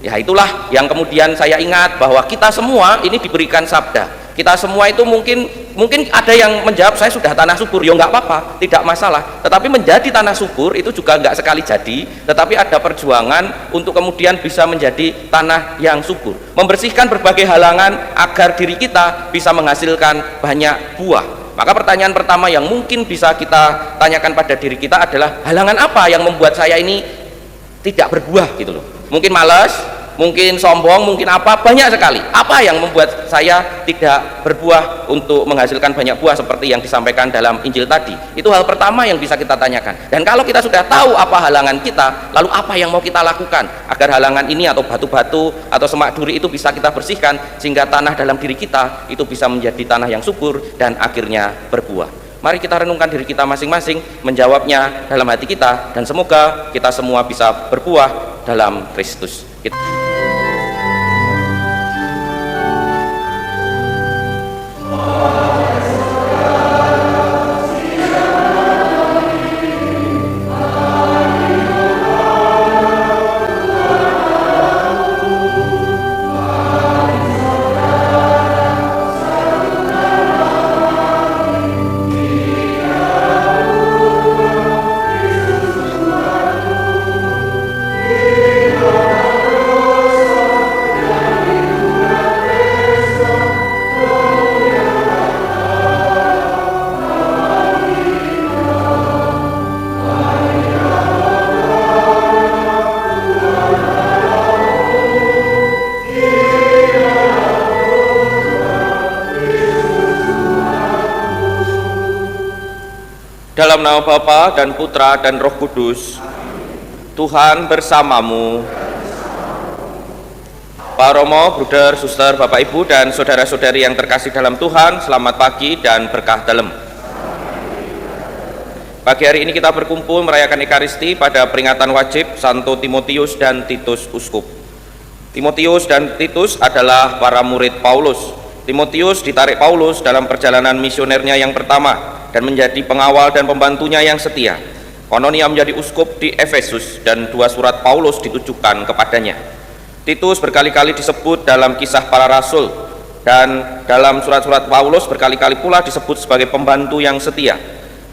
Ya itulah yang kemudian saya ingat bahwa kita semua ini diberikan sabda. Kita semua itu mungkin ada yang menjawab saya sudah tanah subur, ya nggak apa-apa, tidak masalah. Tetapi menjadi tanah subur itu juga nggak sekali jadi, tetapi ada perjuangan untuk kemudian bisa menjadi tanah yang subur, membersihkan berbagai halangan agar diri kita bisa menghasilkan banyak buah. Maka pertanyaan pertama yang mungkin bisa kita tanyakan pada diri kita adalah, halangan apa yang membuat saya ini tidak berbuah gitu loh. Mungkin malas, mungkin sombong, mungkin apa, banyak sekali. Apa yang membuat saya tidak berbuah untuk menghasilkan banyak buah seperti yang disampaikan dalam Injil tadi? Itu hal pertama yang bisa kita tanyakan. Dan kalau kita sudah tahu apa halangan kita, lalu apa yang mau kita lakukan agar halangan ini atau batu-batu atau semak duri itu bisa kita bersihkan, sehingga tanah dalam diri kita itu bisa menjadi tanah yang subur dan akhirnya berbuah. Mari kita renungkan diri kita masing-masing, menjawabnya dalam hati kita, dan semoga kita semua bisa berbuah dalam Kristus. Dalam nama Bapa dan Putra dan Roh Kudus. Tuhan bersamamu. Pak Romo, Bruder, Suster, Bapak Ibu dan saudara-saudari yang terkasih dalam Tuhan, selamat pagi dan berkah dalam. Pagi hari ini kita berkumpul merayakan Ekaristi pada peringatan wajib Santo Timotius dan Titus Uskup. Timotius dan Titus adalah para murid Paulus. Timotius ditarik Paulus dalam perjalanan misionernya yang pertama dan menjadi pengawal dan pembantunya yang setia. Konon ia menjadi uskup di Efesus dan 2 surat Paulus ditujukan kepadanya. Titus berkali-kali disebut dalam Kisah Para Rasul, dan dalam surat-surat Paulus berkali-kali pula disebut sebagai pembantu yang setia.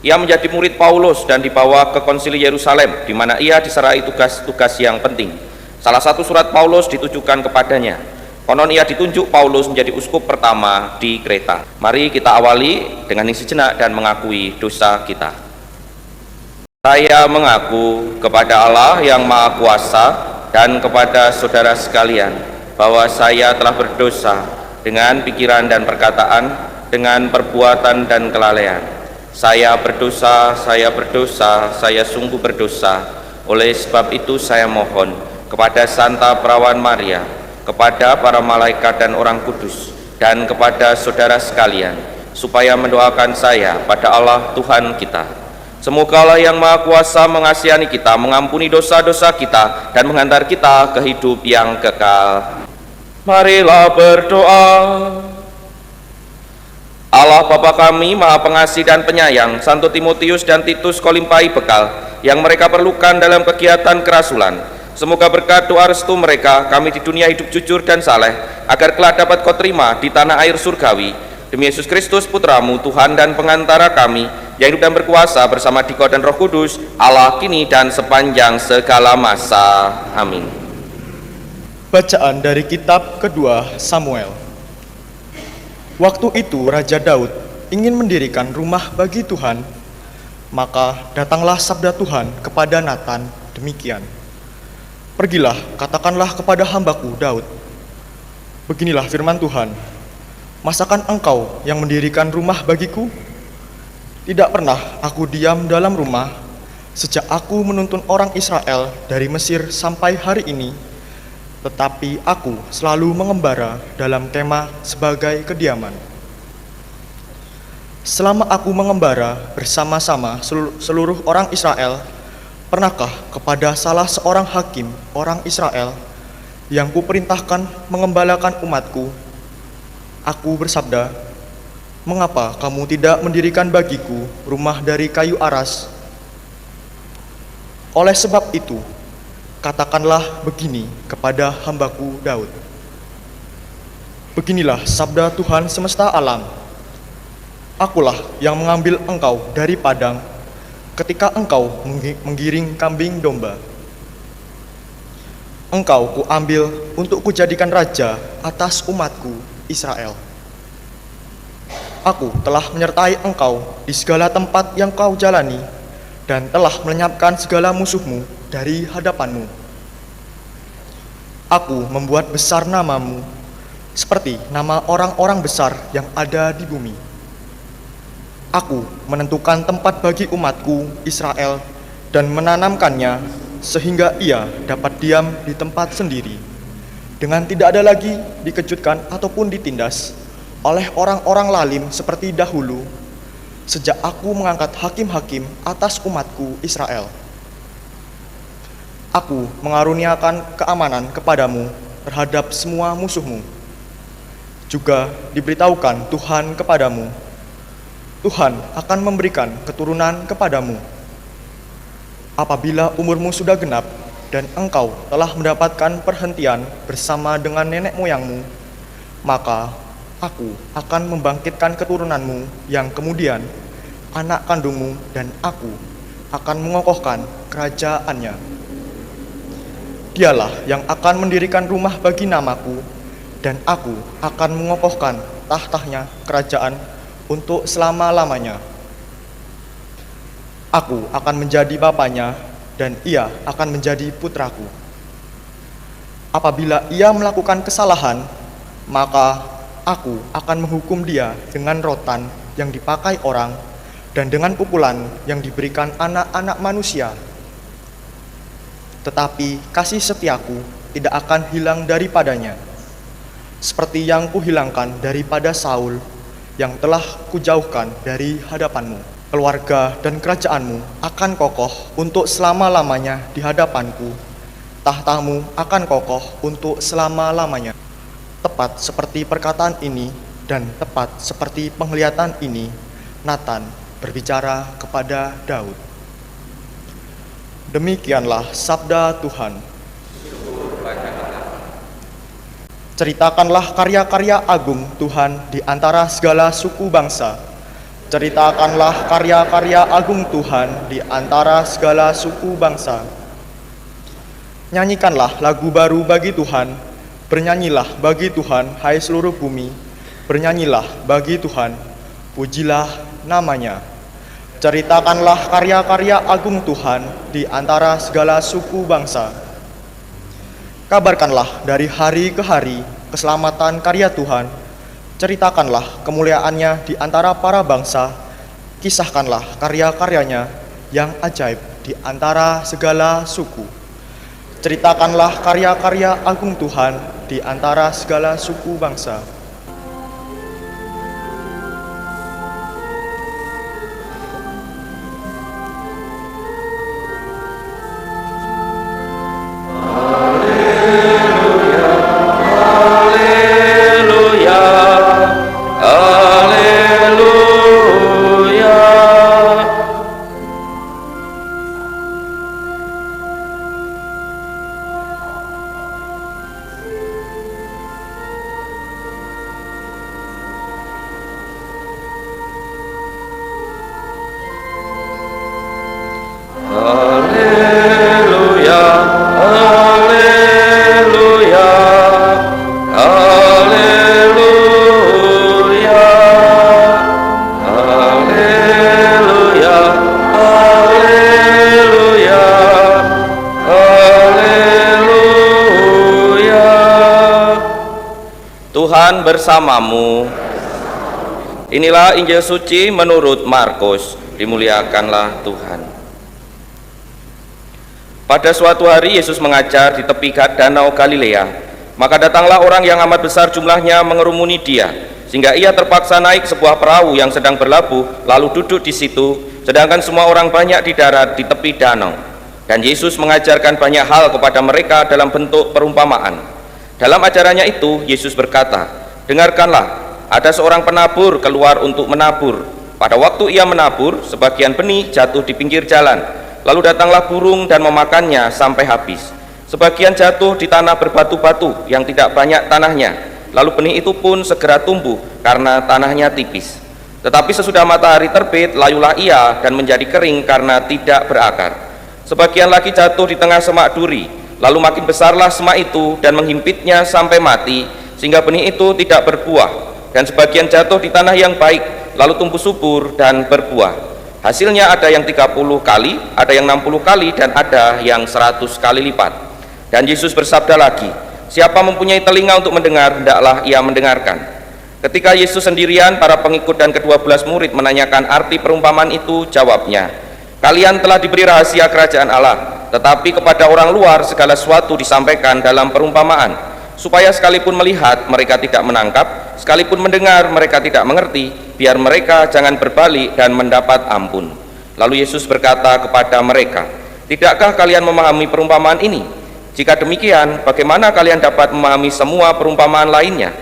Ia menjadi murid Paulus dan dibawa ke konsili Yerusalem, di mana ia diserai tugas-tugas yang penting. Salah satu surat Paulus ditujukan kepadanya. Konon ia ditunjuk Paulus menjadi uskup pertama di Kreta. Mari kita awali dengan hening sejenak dan mengakui dosa kita. Saya mengaku kepada Allah yang Maha Kuasa dan kepada saudara sekalian bahwa saya telah berdosa dengan pikiran dan perkataan, dengan perbuatan dan kelalaian. Saya berdosa, saya sungguh berdosa. Oleh sebab itu saya mohon kepada Santa Perawan Maria, kepada para malaikat dan orang kudus, dan kepada saudara sekalian, supaya mendoakan saya pada Allah Tuhan kita. Semoga Allah yang Maha Kuasa mengasihani kita, mengampuni dosa-dosa kita, dan menghantar kita ke hidup yang kekal. Marilah berdoa. Allah Bapa kami, Maha Pengasih dan Penyayang, Santo Timotius dan Titus Kau limpahi bekal yang mereka perlukan dalam kegiatan kerasulan. Semoga berkat doa restu mereka, kami di dunia hidup jujur dan saleh, agar kelak dapat Kau terima di tanah air surgawi. Demi Yesus Kristus Putramu, Tuhan dan pengantara kami, yang hidup dan berkuasa bersama Dikau dan Roh Kudus, Allah kini dan sepanjang segala masa. Amin. Bacaan dari kitab kedua Samuel. Waktu itu Raja Daud ingin mendirikan rumah bagi Tuhan, maka datanglah sabda Tuhan kepada Natan demikian. Pergilah, katakanlah kepada hambaku Daud, beginilah firman Tuhan, masakan engkau yang mendirikan rumah bagiku? Tidak pernah aku diam dalam rumah sejak aku menuntun orang Israel dari Mesir sampai hari ini, tetapi aku selalu mengembara dalam kemah sebagai kediaman. Selama aku mengembara bersama-sama seluruh orang Israel, pernahkah kepada salah seorang hakim orang Israel yang kuperintahkan mengembalakan umatku, aku bersabda, mengapa kamu tidak mendirikan bagiku rumah dari kayu aras? Oleh sebab itu, katakanlah begini kepada hambaku Daud. Beginilah sabda Tuhan semesta alam. Akulah yang mengambil engkau dari padang ketika engkau menggiring kambing domba. Engkau kuambil untuk kujadikan raja atas umatku Israel. Aku telah menyertai engkau di segala tempat yang kau jalani dan telah melenyapkan segala musuhmu dari hadapanmu. Aku membuat besar namamu seperti nama orang-orang besar yang ada di bumi. Aku menentukan tempat bagi umatku Israel dan menanamkannya sehingga ia dapat diam di tempat sendiri, dengan tidak ada lagi dikejutkan ataupun ditindas oleh orang-orang lalim seperti dahulu, sejak aku mengangkat hakim-hakim atas umatku Israel. Aku mengaruniakan keamanan kepadamu terhadap semua musuhmu. Juga diberitahukan Tuhan kepadamu, Tuhan akan memberikan keturunan kepadamu. Apabila umurmu sudah genap dan engkau telah mendapatkan perhentian bersama dengan nenek moyangmu, maka aku akan membangkitkan keturunanmu yang kemudian anak kandungmu, dan aku akan mengokohkan kerajaannya. Dialah yang akan mendirikan rumah bagi namaku, dan aku akan mengokohkan tahtanya kerajaan untuk selama-lamanya. Aku akan menjadi bapanya, dan ia akan menjadi putraku. Apabila ia melakukan kesalahan, maka aku akan menghukum dia dengan rotan yang dipakai orang dan dengan pukulan yang diberikan anak-anak manusia. Tetapi kasih setiaku tidak akan hilang daripadanya, seperti yang kuhilangkan daripada Saul yang telah kujauhkan dari hadapanmu. Keluarga dan kerajaanmu akan kokoh untuk selama-lamanya di hadapanku. Tahtamu akan kokoh untuk selama-lamanya. Tepat seperti perkataan ini dan tepat seperti penglihatan ini, Natan berbicara kepada Daud. Demikianlah sabda Tuhan. Ceritakanlah karya-karya agung Tuhan di antara segala suku bangsa. Ceritakanlah karya-karya agung Tuhan di antara segala suku bangsa. Nyanyikanlah lagu baru bagi Tuhan. Bernyanyilah bagi Tuhan, hai seluruh bumi. Bernyanyilah bagi Tuhan, pujilah namanya. Ceritakanlah karya-karya agung Tuhan di antara segala suku bangsa. Kabarkanlah dari hari ke hari keselamatan karya Tuhan. Ceritakanlah kemuliaannya di antara para bangsa. Kisahkanlah karya-karyanya yang ajaib di antara segala suku. Ceritakanlah karya-karya agung Tuhan di antara segala suku bangsa. Tuhan bersamamu. Inilah Injil suci menurut Markus. Dimuliakanlah Tuhan. Pada suatu hari Yesus mengajar di tepi danau Galilea. Maka datanglah orang yang amat besar jumlahnya mengerumuni dia, sehingga ia terpaksa naik sebuah perahu yang sedang berlabuh, lalu duduk di situ, sedangkan semua orang banyak di darat di tepi danau. Dan Yesus mengajarkan banyak hal kepada mereka dalam bentuk perumpamaan. Dalam ajarannya itu, Yesus berkata, "Dengarkanlah, ada seorang penabur keluar untuk menabur. Pada waktu ia menabur, sebagian benih jatuh di pinggir jalan. Lalu datanglah burung dan memakannya sampai habis. Sebagian jatuh di tanah berbatu-batu yang tidak banyak tanahnya, lalu benih itu pun segera tumbuh karena tanahnya tipis. Tetapi sesudah matahari terbit, layulah ia dan menjadi kering karena tidak berakar. Sebagian lagi jatuh di tengah semak duri, lalu makin besarlah semak itu dan menghimpitnya sampai mati, sehingga benih itu tidak berbuah. Dan sebagian jatuh di tanah yang baik, lalu tumbuh subur dan berbuah. Hasilnya ada yang 30 kali, ada yang 60 kali, dan ada yang 100 kali lipat. Dan Yesus bersabda lagi, siapa mempunyai telinga untuk mendengar, hendaklah ia mendengarkan. Ketika Yesus sendirian, para pengikut dan ke-12 murid menanyakan arti perumpamaan itu, jawabnya, kalian telah diberi rahasia kerajaan Allah, tetapi kepada orang luar segala sesuatu disampaikan dalam perumpamaan, supaya sekalipun melihat mereka tidak menangkap, sekalipun mendengar mereka tidak mengerti, biar mereka jangan berbalik dan mendapat ampun. Lalu Yesus berkata kepada mereka, tidakkah kalian memahami perumpamaan ini? Jika demikian, bagaimana kalian dapat memahami semua perumpamaan lainnya?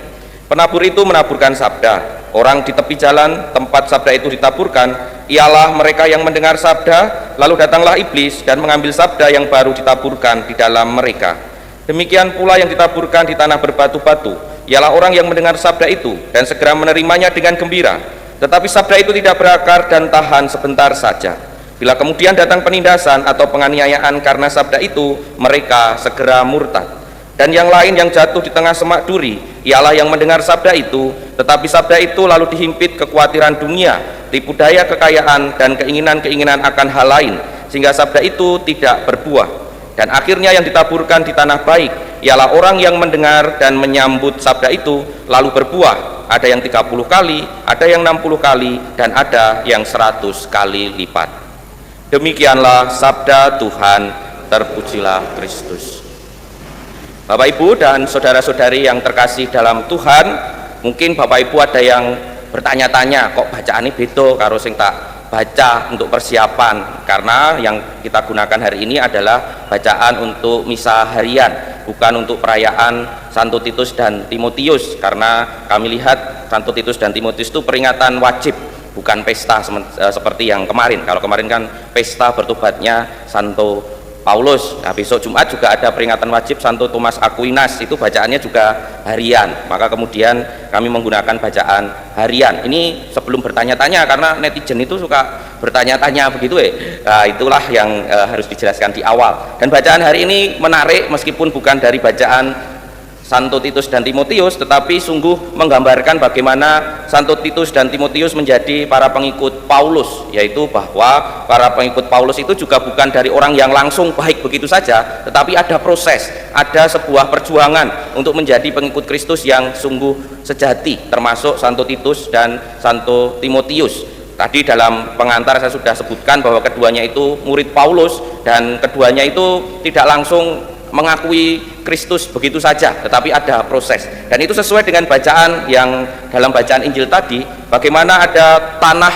Penabur itu menaburkan sabda. Orang di tepi jalan tempat sabda itu ditaburkan ialah mereka yang mendengar sabda, lalu datanglah iblis dan mengambil sabda yang baru ditaburkan di dalam mereka. Demikian pula yang ditaburkan di tanah berbatu-batu ialah orang yang mendengar sabda itu dan segera menerimanya dengan gembira, tetapi sabda itu tidak berakar dan tahan sebentar saja. Bila kemudian datang penindasan atau penganiayaan karena sabda itu, mereka segera murtad. Dan yang lain yang jatuh di tengah semak duri ialah yang mendengar sabda itu, tetapi sabda itu lalu dihimpit kekhawatiran dunia, tipu daya kekayaan, dan keinginan-keinginan akan hal lain, sehingga sabda itu tidak berbuah. Dan akhirnya yang ditaburkan di tanah baik ialah orang yang mendengar dan menyambut sabda itu, lalu berbuah, ada yang 30 kali, ada yang 60 kali, dan ada yang 100 kali lipat. Demikianlah sabda Tuhan, terpujilah Kristus. Bapak Ibu dan saudara-saudari yang terkasih dalam Tuhan, mungkin Bapak Ibu ada yang bertanya-tanya, kok bacaan ini beda karo sing tak baca untuk persiapan, karena yang kita gunakan hari ini adalah bacaan untuk misa harian, bukan untuk perayaan Santo Titus dan Timotius, karena kami lihat Santo Titus dan Timotius itu peringatan wajib, bukan pesta seperti yang kemarin. Kalau kemarin kan pesta bertobatnya Santo Paulus. Nah, besok Jumat juga ada peringatan wajib Santo Thomas Aquinas, itu bacaannya juga harian, maka kemudian kami menggunakan bacaan harian. Ini sebelum bertanya-tanya, karena netizen itu suka bertanya-tanya begitu nah, itulah yang harus dijelaskan di awal. Dan bacaan hari ini menarik, meskipun bukan dari bacaan Santo Titus dan Timotius, tetapi sungguh menggambarkan bagaimana Santo Titus dan Timotius menjadi para pengikut Paulus, yaitu bahwa para pengikut Paulus itu juga bukan dari orang yang langsung baik begitu saja, tetapi ada proses, ada sebuah perjuangan untuk menjadi pengikut Kristus yang sungguh sejati, termasuk Santo Titus dan Santo Timotius. Tadi dalam pengantar saya sudah sebutkan bahwa keduanya itu murid Paulus, dan keduanya itu tidak langsung mengakui Kristus begitu saja, tetapi ada proses. Dan itu sesuai dengan bacaan yang dalam bacaan Injil tadi, bagaimana ada tanah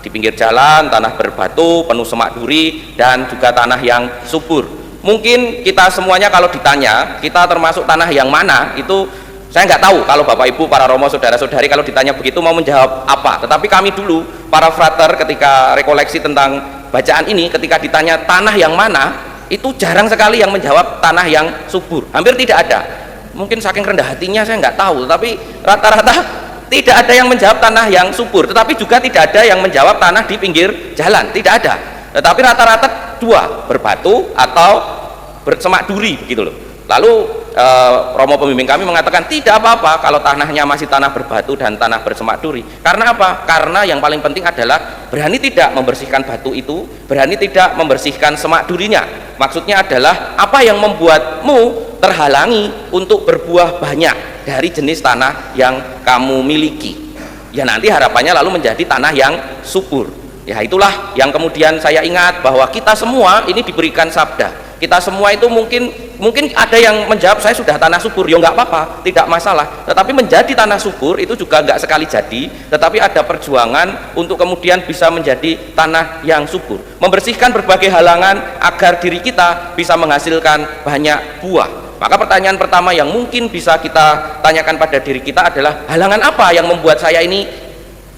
di pinggir jalan, tanah berbatu penuh semak duri, dan juga tanah yang subur. Mungkin kita semuanya kalau ditanya kita termasuk tanah yang mana, itu saya nggak tahu. Kalau Bapak Ibu, para romo, saudara-saudari kalau ditanya begitu mau menjawab apa. Tetapi kami dulu para frater ketika rekoleksi tentang bacaan ini, ketika ditanya tanah yang mana, itu jarang sekali yang menjawab tanah yang subur, hampir tidak ada. Mungkin saking rendah hatinya saya nggak tahu, tapi rata-rata tidak ada yang menjawab tanah yang subur, tetapi juga tidak ada yang menjawab tanah di pinggir jalan, tidak ada. Tetapi rata-rata dua, berbatu atau bersemak duri begitu loh. Lalu romo pembimbing kami mengatakan tidak apa-apa kalau tanahnya masih tanah berbatu dan tanah bersemak duri. Karena apa? Karena yang paling penting adalah berani tidak membersihkan batu itu, berani tidak membersihkan semak durinya. Maksudnya adalah apa yang membuatmu terhalangi untuk berbuah banyak dari jenis tanah yang kamu miliki. Ya nanti harapannya lalu menjadi tanah yang subur. Ya itulah yang kemudian saya ingat bahwa kita semua ini diberikan sabda. Kita semua itu mungkin ada yang menjawab saya sudah tanah subur, ya nggak apa-apa, tidak masalah. Tetapi menjadi tanah subur itu juga nggak sekali jadi, tetapi ada perjuangan untuk kemudian bisa menjadi tanah yang subur, membersihkan berbagai halangan agar diri kita bisa menghasilkan banyak buah. Maka pertanyaan pertama yang mungkin bisa kita tanyakan pada diri kita adalah, halangan apa yang membuat saya ini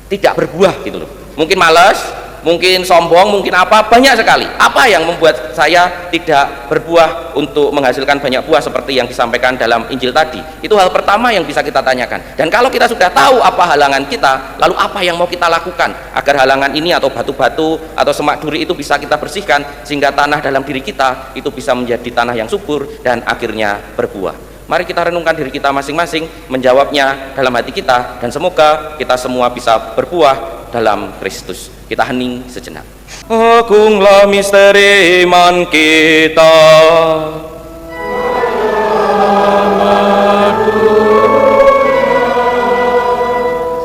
tidak berbuah gitu loh. Mungkin malas, mungkin sombong, mungkin apa, banyak sekali. Apa yang membuat saya tidak berbuah untuk menghasilkan banyak buah seperti yang disampaikan dalam Injil tadi? Itu hal pertama yang bisa kita tanyakan. Dan kalau kita sudah tahu apa halangan kita, lalu apa yang mau kita lakukan agar halangan ini atau batu-batu atau semak duri itu bisa kita bersihkan, sehingga tanah dalam diri kita itu bisa menjadi tanah yang subur dan akhirnya berbuah. Mari kita renungkan diri kita masing-masing, menjawabnya dalam hati kita, dan semoga kita semua bisa berbuah dalam Kristus. Kita hening sejenak. Agunglah misteri iman kita.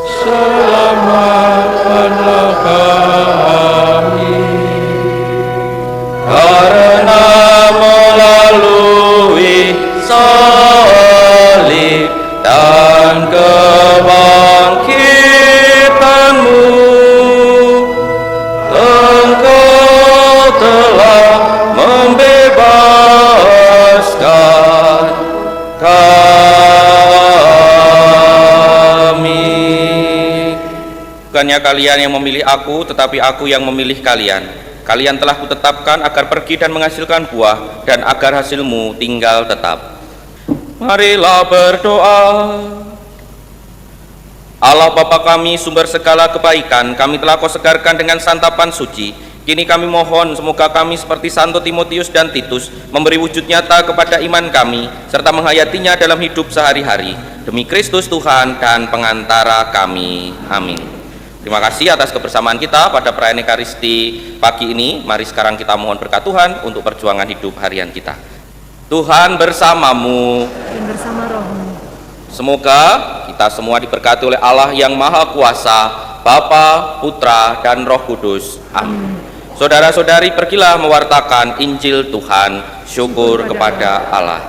Selamatkanlah kami, karena melalui salib dan kebangkitan-Mu, Engkau telah membebaskan kami. Bukannya kalian yang memilih aku, tetapi aku yang memilih kalian. Kalian telah kutetapkan agar pergi dan menghasilkan buah, dan agar hasilmu tinggal tetap. Marilah berdoa. Allah Bapa kami, sumber segala kebaikan, kami telah Kau segarkan dengan santapan suci. Kini kami mohon semoga kami seperti Santo Timotius dan Titus memberi wujud nyata kepada iman kami, serta menghayatinya dalam hidup sehari-hari. Demi Kristus Tuhan dan pengantara kami. Amin. Terima kasih atas kebersamaan kita pada perayaan Ekaristi pagi ini. Mari sekarang kita mohon berkat Tuhan untuk perjuangan hidup harian kita. Tuhan bersamamu dan bersama rohmu. Semoga kita semua diberkati oleh Allah yang Maha Kuasa, Bapa, Putra, dan Roh Kudus. Amin. Saudara-saudari, pergilah mewartakan Injil Tuhan. Syukur kepada Allah.